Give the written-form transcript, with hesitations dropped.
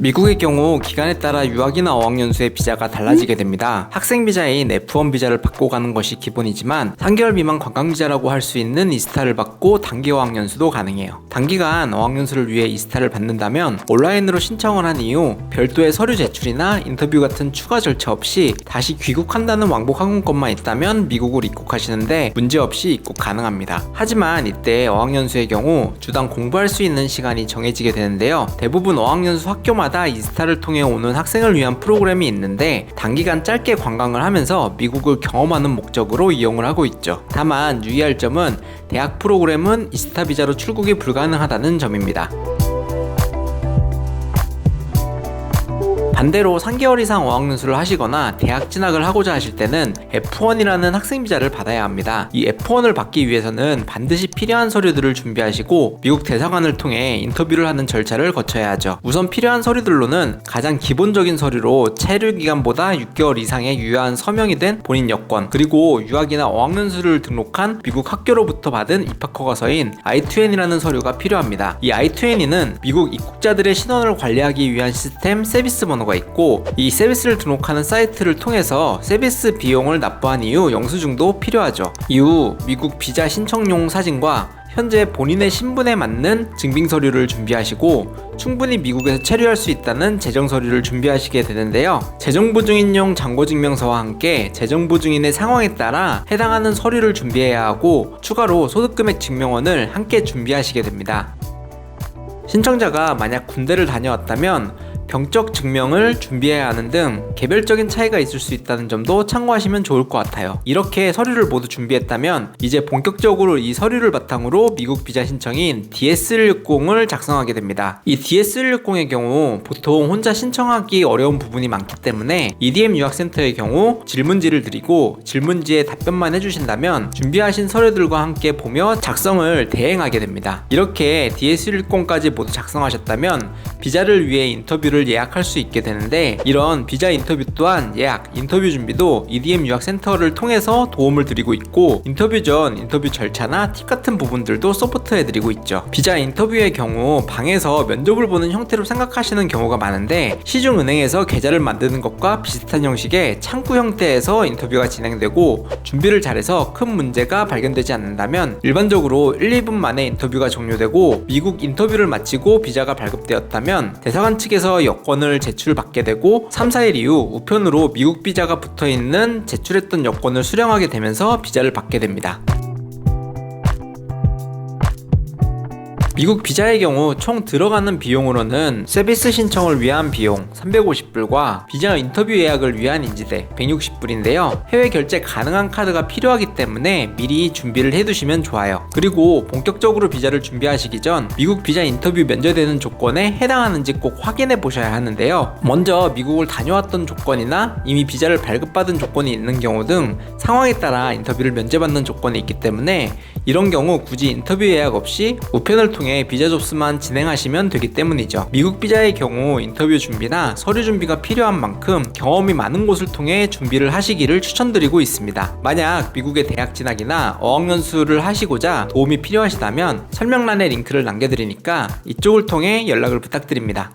미국의 경우 기간에 따라 유학이나 어학연수의 비자가 달라지게 됩니다. 학생 비자인 F1 비자를 받고 가는 것이 기본이지만 3개월 미만 관광비자라고 할 수 있는 이스타를 받고 단기 어학연수도 가능해요. 단기간 어학연수를 위해 이스타를 받는다면 온라인으로 신청을 한 이후 별도의 서류 제출이나 인터뷰 같은 추가 절차 없이 다시 귀국한다는 왕복 항공권만 있다면 미국으로 입국하시는데 문제없이 입국 가능합니다. 하지만 이때 어학연수의 경우 주당 공부할 수 있는 시간이 정해지게 되는데요. 대부분 어학연수 학교마다 이스타를 통해 오는 학생을 위한 프로그램이 있는데 단기간 짧게 관광을 하면서 미국을 경험하는 목적으로 이용을 하고 있죠. 다만 유의할 점은 대학 프로그램은 이스타 비자로 출국이 불가능하다는 점입니다. 반대로 3개월 이상 어학연수를 하시거나 대학 진학을 하고자 하실 때는 F1이라는 학생 비자를 받아야 합니다. 이 F1을 받기 위해서는 반드시 필요한 서류들을 준비하시고 미국 대사관을 통해 인터뷰를 하는 절차를 거쳐야 하죠. 우선 필요한 서류들로는 가장 기본적인 서류로 체류 기간보다 6개월 이상의 유효한 서명이 된 본인 여권, 그리고 유학이나 어학연수를 등록한 미국 학교로부터 받은 입학 허가서인 I-2N이라는 서류가 필요합니다. 이 I-2N은 미국 입국자들의 신원을 관리하기 위한 시스템 세비스 번호가 있고, 이 세비스를 등록하는 사이트를 통해서 세비스 비용을 납부한 이후 영수증도 필요하죠. 이후 미국 비자 신청용 사진과 현재 본인의 신분에 맞는 증빙 서류를 준비하시고 충분히 미국에서 체류할 수 있다는 재정 서류를 준비하시게 되는데요. 재정보증인용 잔고증명서와 함께 재정보증인의 상황에 따라 해당하는 서류를 준비해야 하고 추가로 소득금액 증명원을 함께 준비하시게 됩니다. 신청자가 만약 군대를 다녀왔다면 병적 증명을 준비해야 하는 등 개별적인 차이가 있을 수 있다는 점도 참고하시면 좋을 것 같아요. 이렇게 서류를 모두 준비했다면 이제 본격적으로 이 서류를 바탕으로 미국 비자 신청인 DS-160을 작성하게 됩니다. 이 DS-160의 경우 보통 혼자 신청하기 어려운 부분이 많기 때문에 EDM 유학센터의 경우 질문지를 드리고 질문지에 답변만 해주신다면 준비하신 서류들과 함께 보며 작성을 대행하게 됩니다. 이렇게 DS-160까지 모두 작성하셨다면 비자를 위해 인터뷰를 예약할 수 있게 되는데, 이런 비자 인터뷰 또한 예약, 인터뷰 준비도 EDM 유학센터를 통해서 도움을 드리고 있고 인터뷰 전 인터뷰 절차나 팁 같은 부분들도 서포트해드리고 있죠. 비자 인터뷰의 경우 방에서 면접을 보는 형태로 생각하시는 경우가 많은데 시중은행에서 계좌를 만드는 것과 비슷한 형식의 창구 형태에서 인터뷰가 진행되고 준비를 잘해서 큰 문제가 발견되지 않는다면 일반적으로 1, 2분 만에 인터뷰가 종료되고 미국 인터뷰를 마치고 비자가 발급되었다면 대사관 측에서 여권을 제출받게 되고 3, 4일 이후 우편으로 미국 비자가 붙어있는 제출했던 여권을 수령하게 되면서 비자를 받게 됩니다. 미국 비자의 경우 총 들어가는 비용으로는 세비스 신청을 위한 비용 350불과 비자 인터뷰 예약을 위한 인지대 160불인데요. 해외 결제 가능한 카드가 필요하기 때문에 미리 준비를 해두시면 좋아요. 그리고 본격적으로 비자를 준비하시기 전 미국 비자 인터뷰 면제되는 조건에 해당하는지 꼭 확인해 보셔야 하는데요. 먼저 미국을 다녀왔던 조건이나 이미 비자를 발급받은 조건이 있는 경우 등 상황에 따라 인터뷰를 면제받는 조건이 있기 때문에 이런 경우 굳이 인터뷰 예약 없이 우편을 통해 비자 접수만 진행하시면 되기 때문이죠. 미국 비자의 경우 인터뷰 준비나 서류 준비가 필요한 만큼 경험이 많은 곳을 통해 준비를 하시기를 추천드리고 있습니다. 만약 미국의 대학 진학이나 어학연수를 하시고자 도움이 필요하시다면 설명란에 링크를 남겨드리니까 이쪽을 통해 연락을 부탁드립니다.